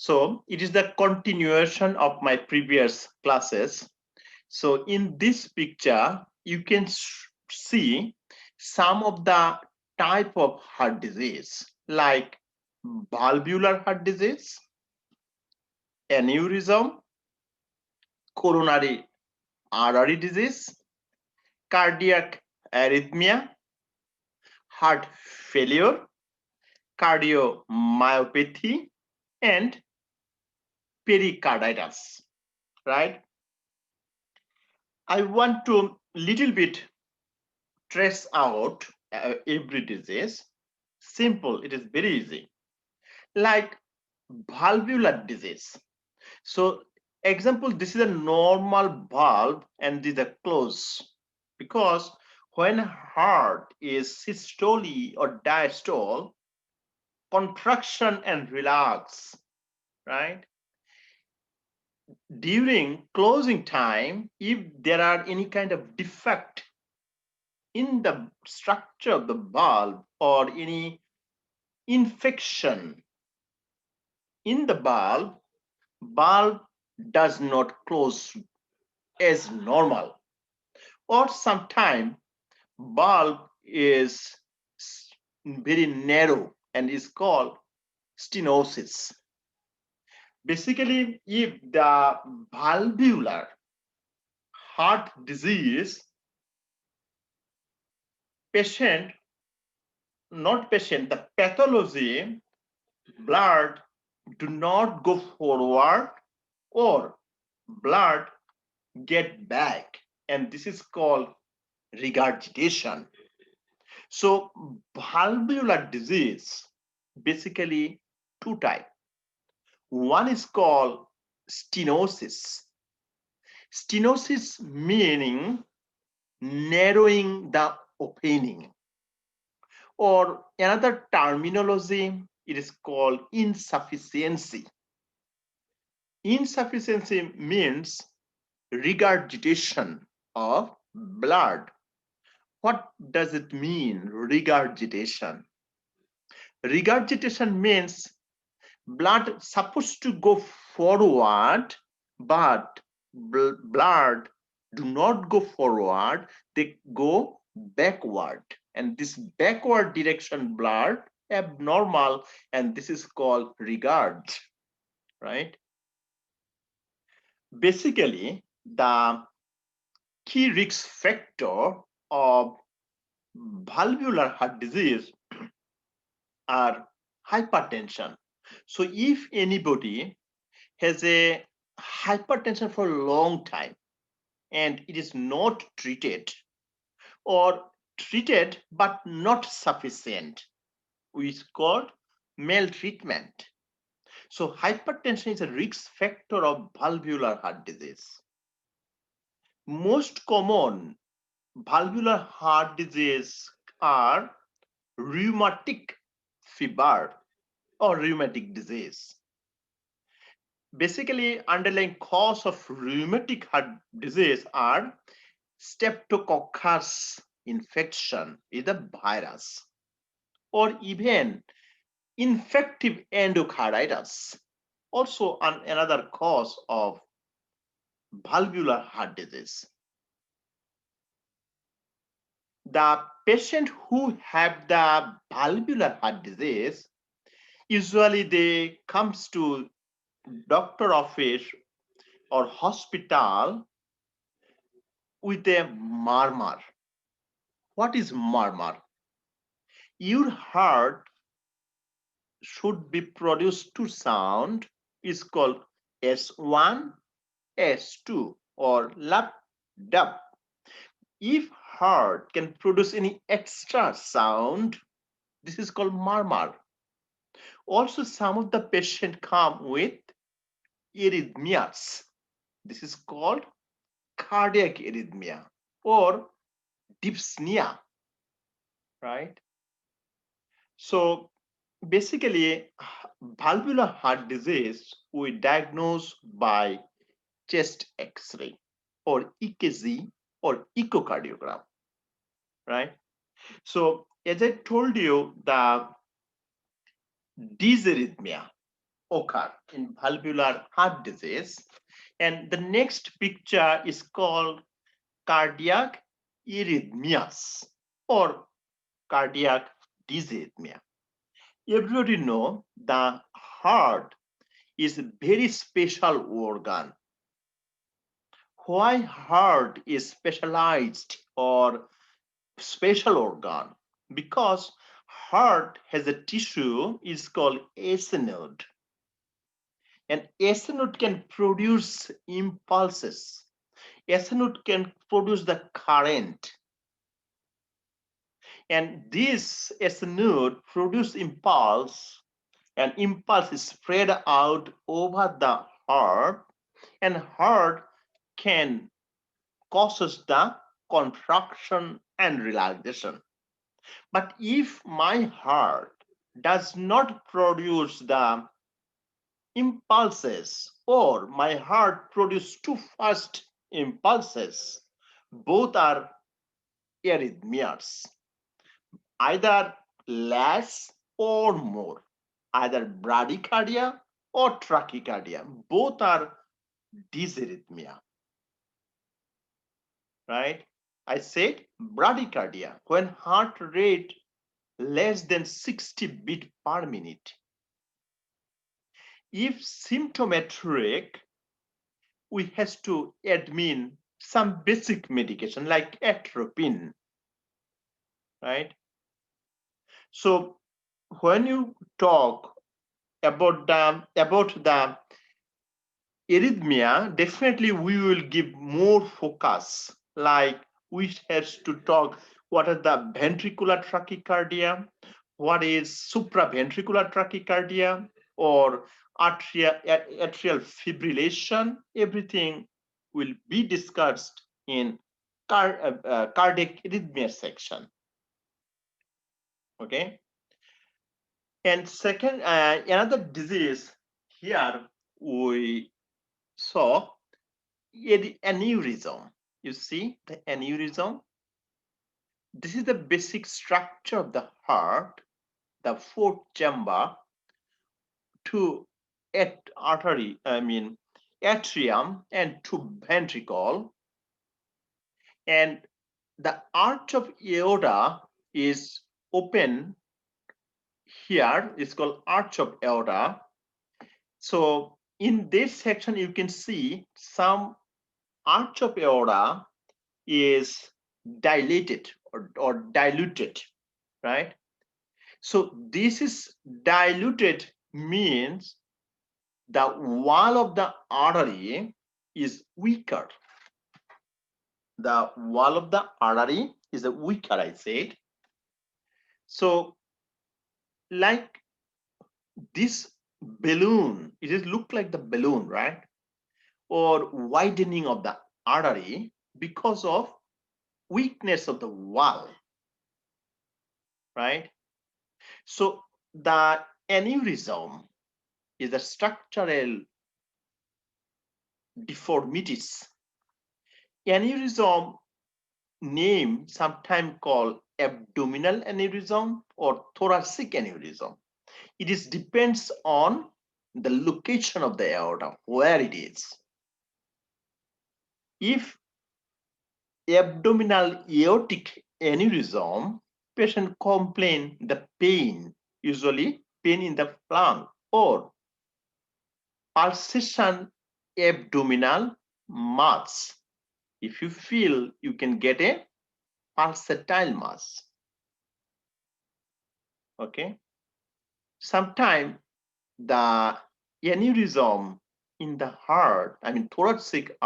So it is the continuation of my previous classes. So in this picture, you can see some of the type of heart disease like valvular heart disease, aneurysm, coronary artery disease, cardiac arrhythmia, heart failure, cardiomyopathy, and pericarditis, right? I want to little bit trace out every disease. Simple, it is very easy. Like valvular disease. So example, this is a normal valve and these are closed because when heart is systole or diastole, contraction and relax, right? During closing time, if there are any kind of defect in the structure of the valve or any infection in the valve does not close as normal, or sometime valve is very narrow and is called stenosis. Basically, if the valvular heart disease patient, not patient, the pathology, blood do not go forward or blood get back, and this is called regurgitation. So valvular disease basically two types. One is called stenosis. Stenosis meaning narrowing the opening, or another terminology, it is called insufficiency. Insufficiency means regurgitation of blood. What does it mean, regurgitation? Regurgitation means blood supposed to go forward, but blood do not go forward, they go backward. And this backward direction blood abnormal, and this is called regurg, right? Basically, the key risk factor of valvular heart disease are hypertension. So if anybody has a hypertension for a long time and it is not treated, or treated but not sufficient, which is called maltreatment. So hypertension is a risk factor of valvular heart disease. Most common valvular heart disease are rheumatic fever or rheumatic disease. Basically, underlying cause of rheumatic heart disease are Streptococcus infection, is a virus, or even infective endocarditis, also another cause of valvular heart disease. The patient who have the valvular heart disease, usually they comes to doctor office or hospital with a murmur. What is murmur? Your heart should be produced to sound is called S1, S2 or lap dub. If heart can produce any extra sound, this is called murmur. Also, some of the patient come with arrhythmias. This is called cardiac arrhythmia or dyspnea, right? So basically, valvular heart disease we diagnose by chest X-ray or EKG or echocardiogram, right? So as I told you, the dysarrhythmia occur in valvular heart disease. And the next picture is called cardiac arrhythmias or cardiac dysrhythmia. Everybody know the heart is a very special organ. Why heart is specialized or special organ? Because heart has a tissue is called AC node, and AC node can produce impulses. AC node can produce the current, and this AC node produce impulse, and impulse is spread out over the heart, and heart can causes the contraction and relaxation. But if my heart does not produce the impulses, or my heart produces too fast impulses, both are arrhythmias, either less or more, either bradycardia or tachycardia, both are dysrhythmia, right? I said bradycardia, when heart rate less than 60 beats per minute. If symptomatic, we have to admin some basic medication like atropine, right? So when you talk about the arrhythmia, definitely we will give more focus, like we have to talk what are the ventricular tachycardia, what is supraventricular tachycardia, or atrial fibrillation. Everything will be discussed in cardiac arrhythmia section. Okay. And second, another disease here we saw aneurysm. You see the aneurysm. This is the basic structure of the heart, the fourth chamber to artery, atrium and to ventricle, and the arch of aorta is open here. It's called arch of aorta. So in this section, you can see some arch of aorta is dilated or diluted, right? So this is diluted means the wall of the artery is weaker. The wall of the artery is weaker, I said. So like this balloon, it is look like the balloon, right? Or widening of the artery because of weakness of the wall, right? So the aneurysm is a structural deformities. Aneurysm name sometimes called abdominal aneurysm or thoracic aneurysm. It is depends on the location of the aorta, where it is. If abdominal aortic aneurysm, patient complain the pain, usually pain in the flank, or pulsation abdominal mass. If you feel, you can get a pulsatile mass. Okay. Sometimes the aneurysm in the heart, thoracic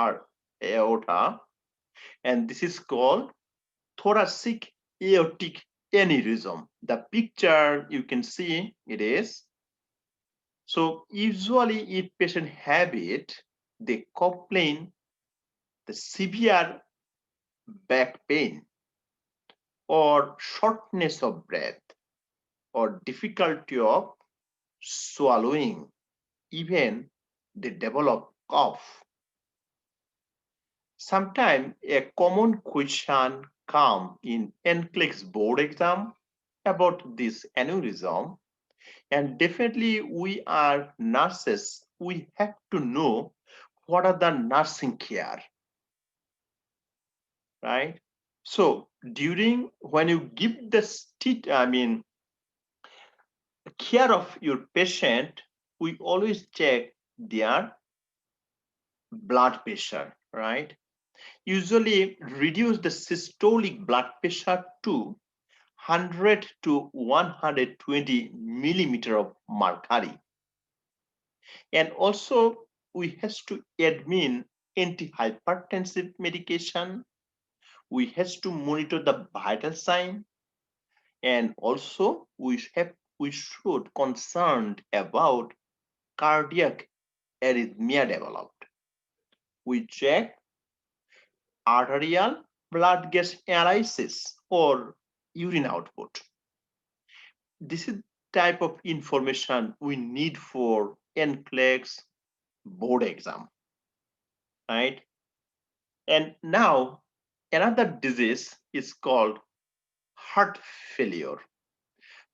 aorta, and this is called thoracic aortic aneurysm. The picture you can see it is. So usually if patient have it, they complain the severe back pain or shortness of breath or difficulty of swallowing. Even they develop cough. Sometimes a common question comes in NCLEX board exam about this aneurysm. And definitely we are nurses, we have to know what are the nursing care, right? So during when you give the care of your patient, we always check their blood pressure, right? Usually reduce the systolic blood pressure to 100 to 120 millimeter of mercury. And also we have to admin antihypertensive medication. We have to monitor the vital sign, and also we should concerned about cardiac arrhythmia developed. We check arterial blood gas analysis or urine output. This is type of information we need for NCLEX board exam, right? And now another disease is called heart failure.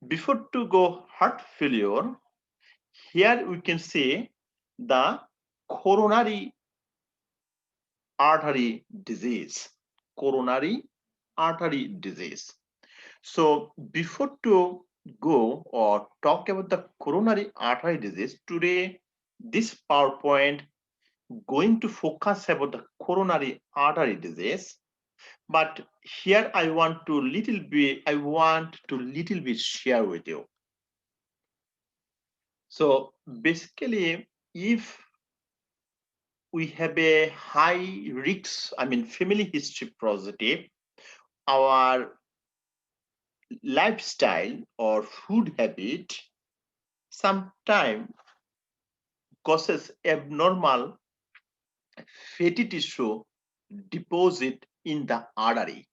Before to go heart failure, here we can see the coronary artery disease. Coronary artery disease. So before to go or talk about the coronary artery disease, today this PowerPoint going to focus about the coronary artery disease. But here I want to little bit share with you. So basically, if we have a high risk, family history positive, our lifestyle or food habit sometimes causes abnormal fatty tissue deposit in the artery.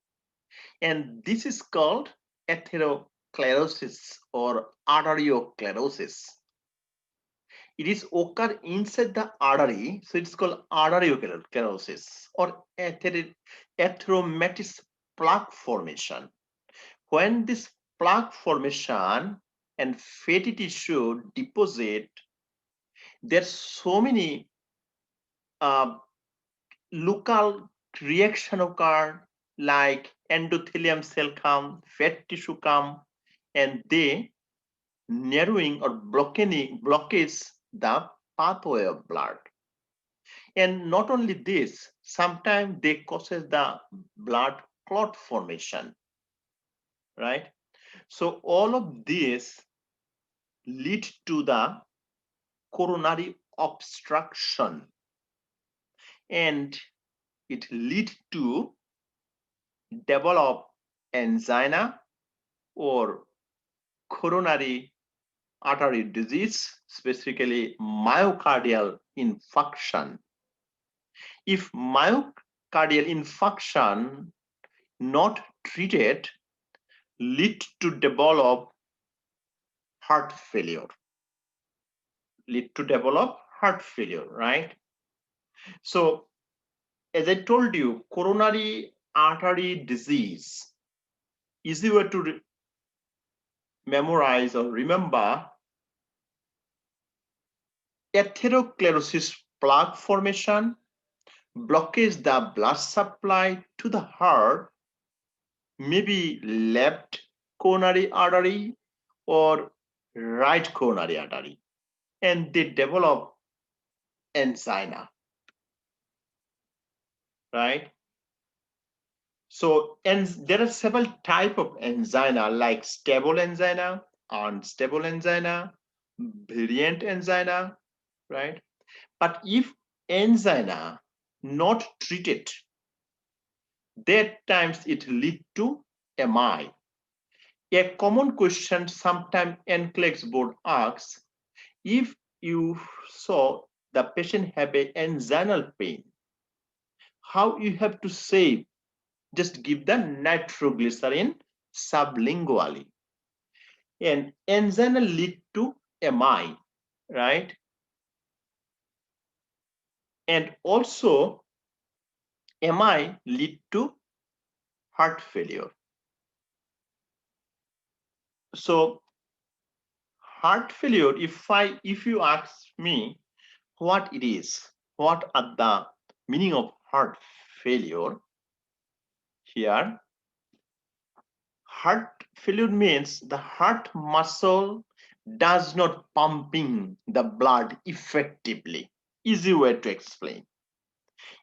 And this is called atheroclerosis or arterioclerosis. It is occur inside the artery, so it's called arterioclerosis or atheromatous plaque formation. When this plaque formation and fatty tissue deposit, there's so many local reaction occur, like endothelium cell come, fat tissue come, and they narrowing or blockage the pathway of blood. And not only this, sometimes they causes the blood clot formation, right? So all of this lead to the coronary obstruction, and it lead to develop angina or coronary artery disease, specifically myocardial infarction. If myocardial infarction not treated, lead to develop heart failure. Right? So as I told you, coronary artery disease, easy way to memorize or remember, atheroclerosis plaque formation blockage the blood supply to the heart, maybe left coronary artery or right coronary artery, and they develop angina, right? So, and there are several type of angina, like stable angina, unstable angina, variant angina, right? But if angina not treated, that times it lead to MI. A common question sometimes NCLEX board asks, if you saw the patient have a anginal pain, how you have to save? Just give the nitroglycerin sublingually. And angina lead to MI, right? And also MI lead to heart failure. So heart failure, if you ask me what it is, what are the meaning of heart failure, here heart failure means the heart muscle does not pumping the blood effectively. Easy way to explain.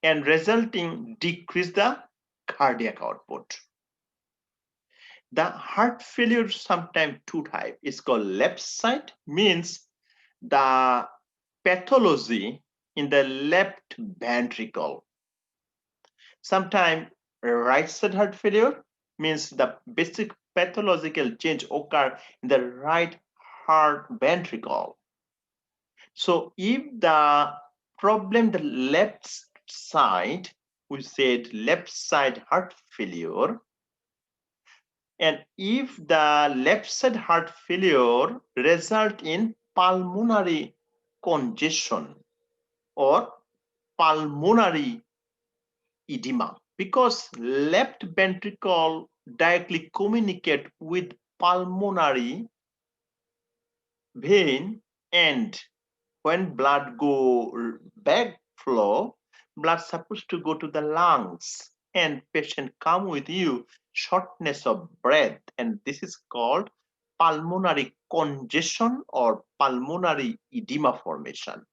And resulting decrease the cardiac output. The heart failure sometimes two type. It's called left side, means the pathology in the left ventricle. Sometimes right side heart failure means the basic pathological change occur in the right heart ventricle. So if the problem the left side, we said left side heart failure, and if the left side heart failure result in pulmonary congestion or pulmonary edema, because left ventricle directly communicate with pulmonary vein, and when blood go back flow, blood supposed to go to the lungs, and patient come with you shortness of breath, and this is called pulmonary congestion or pulmonary edema formation.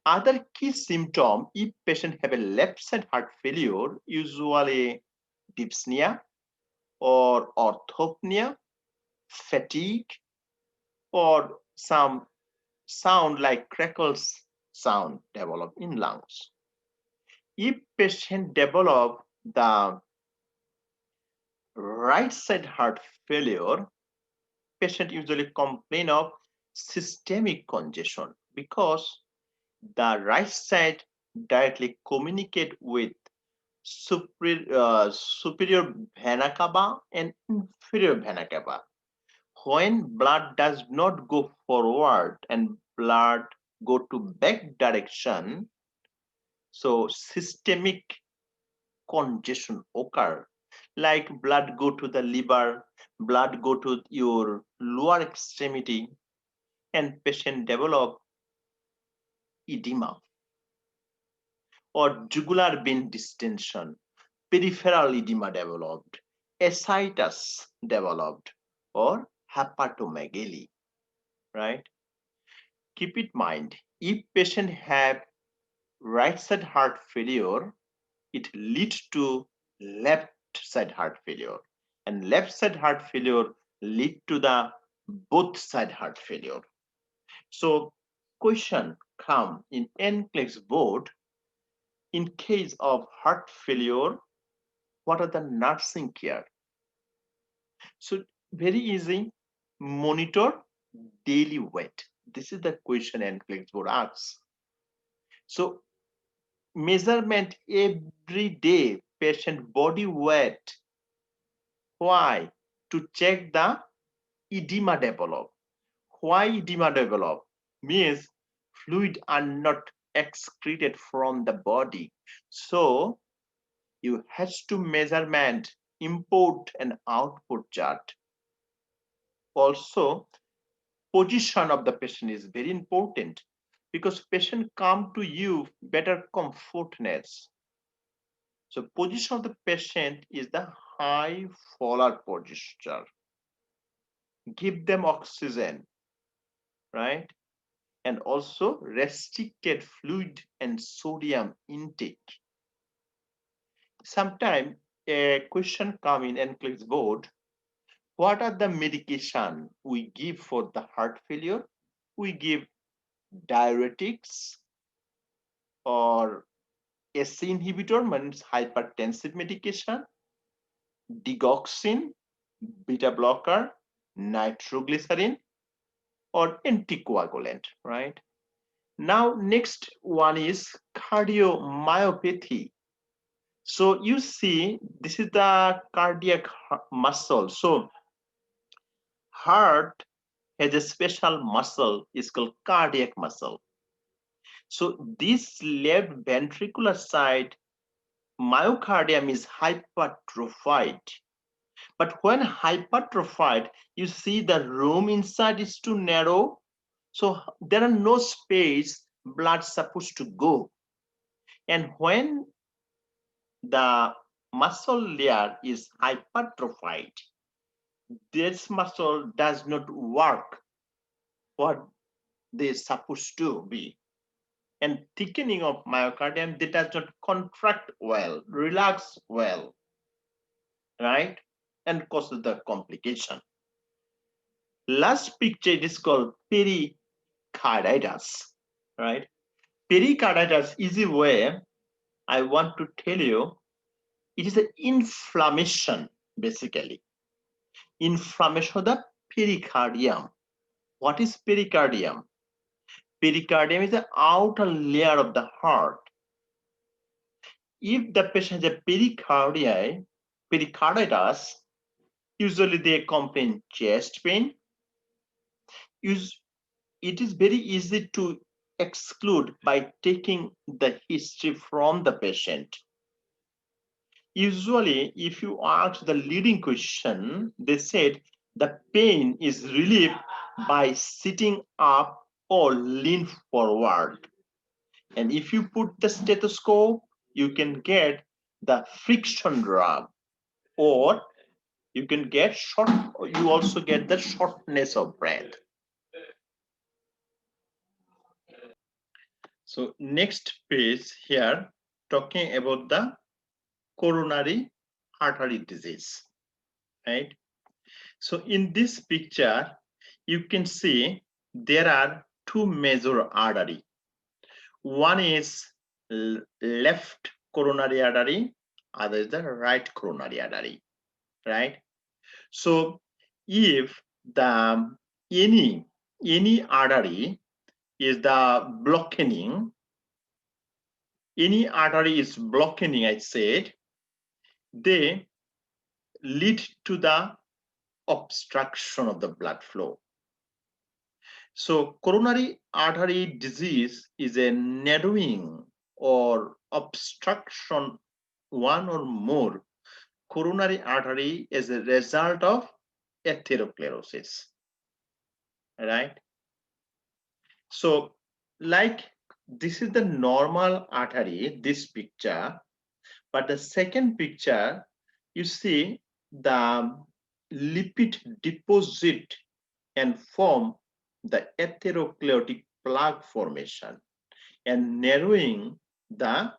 Other key symptom, if patient have a left side heart failure, usually dyspnea or orthopnea, fatigue, or some sound like crackles sound develop in lungs. If patient develop the right side heart failure, patient usually complain of systemic congestion because the right side directly communicate with superior vena cava and inferior vena cava. When blood does not go forward and blood go to back direction, so systemic congestion occur, like blood go to the liver, blood go to your lower extremity, and patient develop edema or jugular vein distension, peripheral edema developed, ascites developed, or hepatomegaly, right? Keep it in mind, if patient have right side heart failure, it leads to left side heart failure, and left side heart failure lead to the both side heart failure. So question come in NCLEX board, in case of heart failure, what are the nursing care? So very easy, monitor daily weight. This is the question NCLEX board asks. So measurement every day patient body weight. Why? To check the edema develop. Why edema develop? Means fluid are not excreted from the body. So you has to measurement input and output chart. Also, position of the patient is very important because patient come to you better comfortness. So position of the patient is the high Fowler posture. Give them oxygen, right? And also restricted fluid and sodium intake. Sometimes a question come in NCLEX board, what are the medication we give for the heart failure? We give diuretics or SC inhibitor, means hypertensive medication, digoxin, beta blocker, nitroglycerin, or anticoagulant, right? Now, next one is cardiomyopathy. So you see, this is the cardiac muscle. So heart has a special muscle, is called cardiac muscle. So this left ventricular side myocardium is hypertrophied, But when hypertrophied, you see the room inside is too narrow. So there are no space blood supposed to go. And when the muscle layer is hypertrophied, this muscle does not work what they're supposed to be. And thickening of myocardium, they does not contract well, relax well, right? And causes the complication. Last picture is called pericarditis, right? Pericarditis is a way I want to tell you, it is an inflammation, basically. Inflammation of the pericardium. What is pericardium? Pericardium is the outer layer of the heart. If the patient has a pericarditis, usually they complain chest pain. It is very easy to exclude by taking the history from the patient. Usually, if you ask the leading question, they said the pain is relieved by sitting up or lean forward. And if you put the stethoscope, you can get the friction drug, or you can get you also get the shortness of breath. So next page here, talking about the coronary artery disease, right? So in this picture, you can see there are two major arteries. One is left coronary artery, other is the right coronary artery, right? So if the any artery is the blocking, any artery is blocking, I said, they lead to the obstruction of the blood flow. So coronary artery disease is a narrowing or obstruction one or more coronary artery as a result of atherosclerosis, right? So like this is the normal artery, this picture, but the second picture, you see the lipid deposit and form the atherosclerotic plaque formation and narrowing the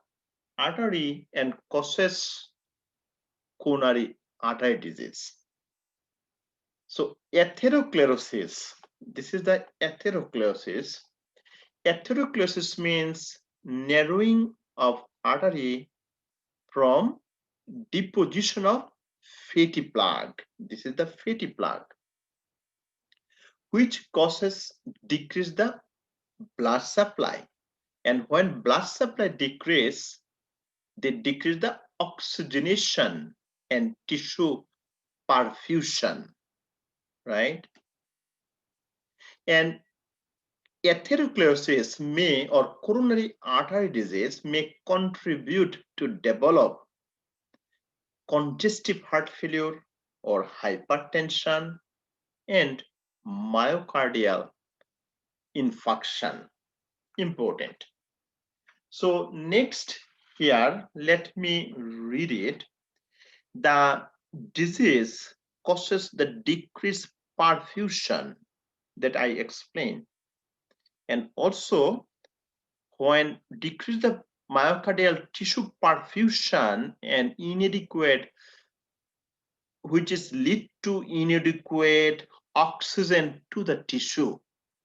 artery and causes coronary artery disease. So atherosclerosis, this is the atherosclerosis. Atherosclerosis means narrowing of artery from deposition of fatty plaque. This is the fatty plaque, which causes decrease the blood supply. And when blood supply decrease, they decrease the oxygenation and tissue perfusion, right? And atherosclerosis may, or coronary artery disease may contribute to develop congestive heart failure or hypertension and myocardial infarction. Important. So next here, let me read it. The disease causes the decreased perfusion that I explained. And also when decrease the myocardial tissue perfusion and inadequate, which is lead to inadequate oxygen to the tissue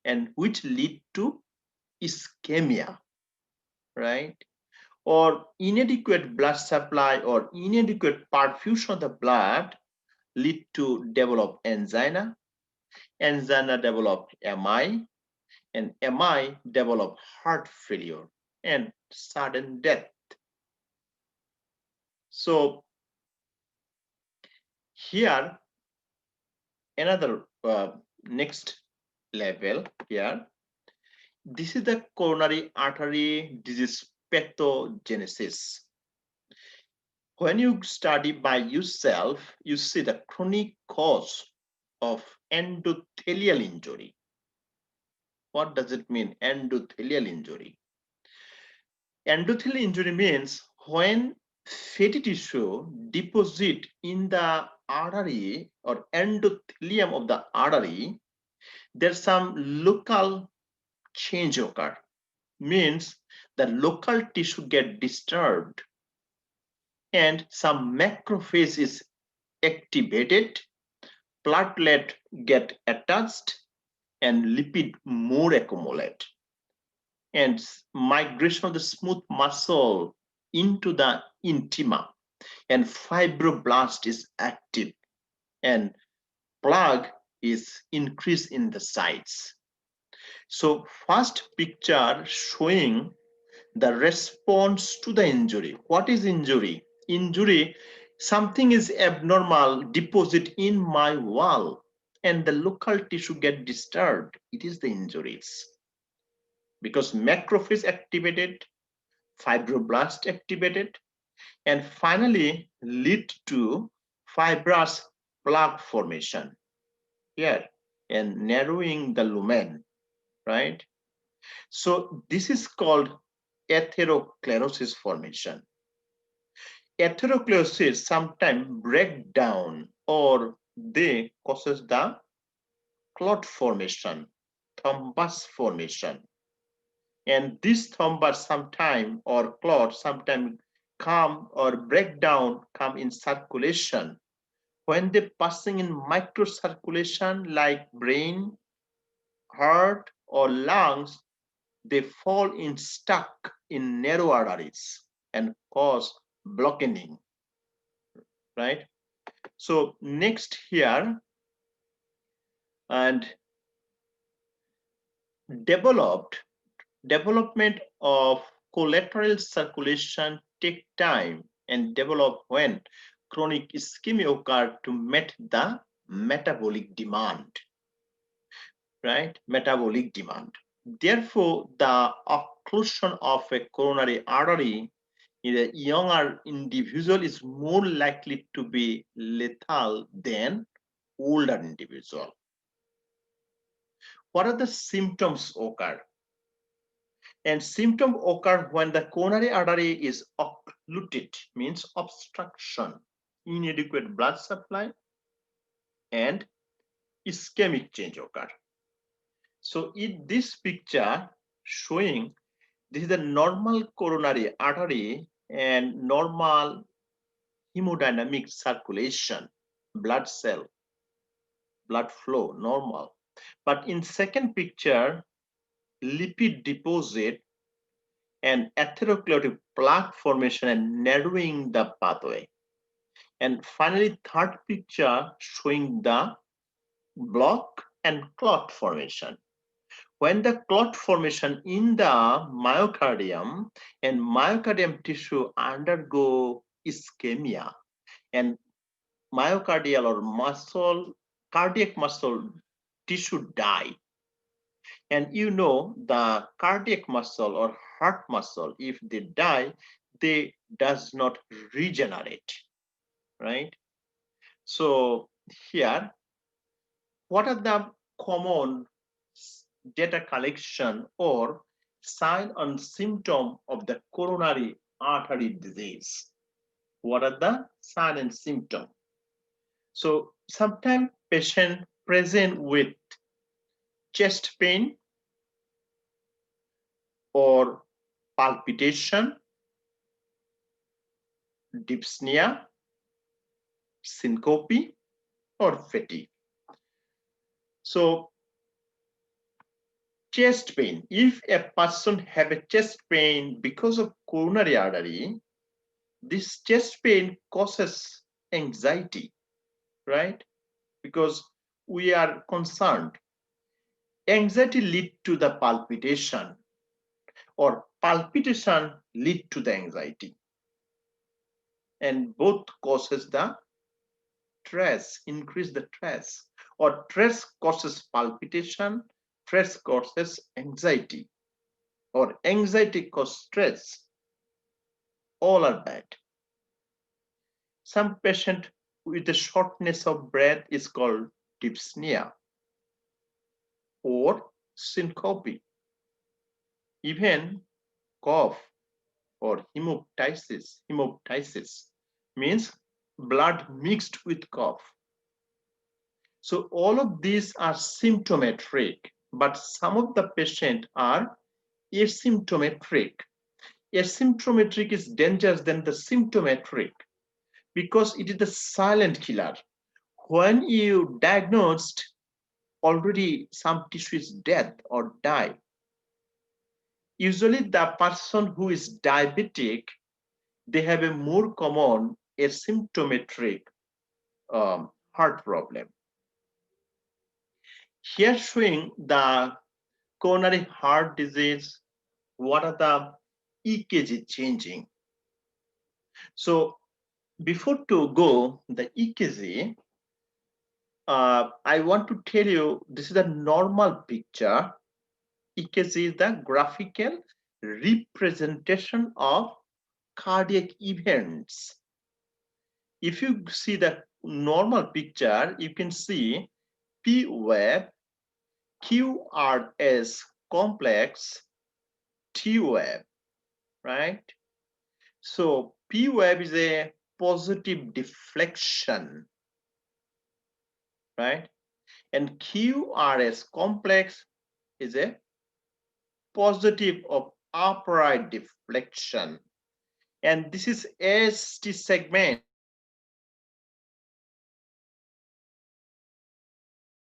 and which lead to ischemia, right? Or inadequate blood supply or inadequate perfusion of the blood lead to develop angina, angina develop MI, and MI develop heart failure and sudden death. So here another next level here, this is the coronary artery disease pathogenesis. When you study by yourself, you see the chronic cause of endothelial injury. What does it mean, endothelial injury? Endothelial injury means when fatty tissue deposit in the artery or endothelium of the artery, there's some local change occur. Means the local tissue get disturbed and some macrophage is activated, platelet get attached, and lipid more accumulate. And migration of the smooth muscle into the intima, and fibroblast is active, and plaque is increased in the size. So first picture showing the response to the injury. What is injury? Injury, something is abnormal deposit in my wall and the local tissue get disturbed. It is the injuries. Because macrophage activated, fibroblast activated, and finally lead to fibrous plaque formation here and narrowing the lumen, right? So this is called atheroclerosis formation. Atheroclerosis sometimes break down or they causes the clot formation, thrombus formation. And this thrombus sometime or clot sometime come or break down, come in circulation. When they passing in microcirculation like brain, heart, or lungs, they fall in stuck in narrow arteries and cause blockening, right? So next here, and development of collateral circulation take time and develop when chronic ischemia occur to meet the metabolic demand, right? Metabolic demand. Therefore, the occlusion of a coronary artery in a younger individual is more likely to be lethal than older individual. What are the symptoms occur? And symptoms occur when the coronary artery is occluded, means obstruction, inadequate blood supply, and ischemic change occur. So in this picture showing this is the normal coronary artery and normal hemodynamic circulation, blood cell, blood flow, normal. But in second picture, lipid deposit and atherosclerotic plaque formation and narrowing the pathway. And finally, third picture showing the block and clot formation. When the clot formation in the myocardium and myocardium tissue undergo ischemia and myocardial or muscle, cardiac muscle tissue die. And you know the cardiac muscle or heart muscle, if they die, they does not regenerate, right? So here, what are the common data collection or sign and symptom of the coronary artery disease? What are the sign and symptom? So sometimes patient present with chest pain or palpitation, dyspnea, syncope, or fatigue. So chest pain, if a person have a chest pain because of coronary artery, this chest pain causes anxiety, right? Because we are concerned. Anxiety lead to the palpitation or palpitation lead to the anxiety. And both causes the stress, increase the stress, or stress causes palpitation, stress causes anxiety, or anxiety causes stress. All are bad. Some patient with the shortness of breath is called dyspnea or syncope. Even cough or hemoptysis. Hemoptysis means blood mixed with cough. So all of these are symptomatic, but some of the patients are asymptomatic. Asymptomatic is dangerous than the symptomatic because it is the silent killer. When you diagnosed already some tissue is dead or die, usually the person who is diabetic, they have a more common asymptomatic heart problem. Here showing the coronary heart disease, what are the EKG changing. So before to go the EKG, I want to tell you this is a normal picture. EKG is the graphical representation of cardiac events. If you see the normal picture, you can see P wave, QRS complex, T wave, right? So P wave is a positive deflection, right? And QRS complex is a positive of upright deflection. And this is ST segment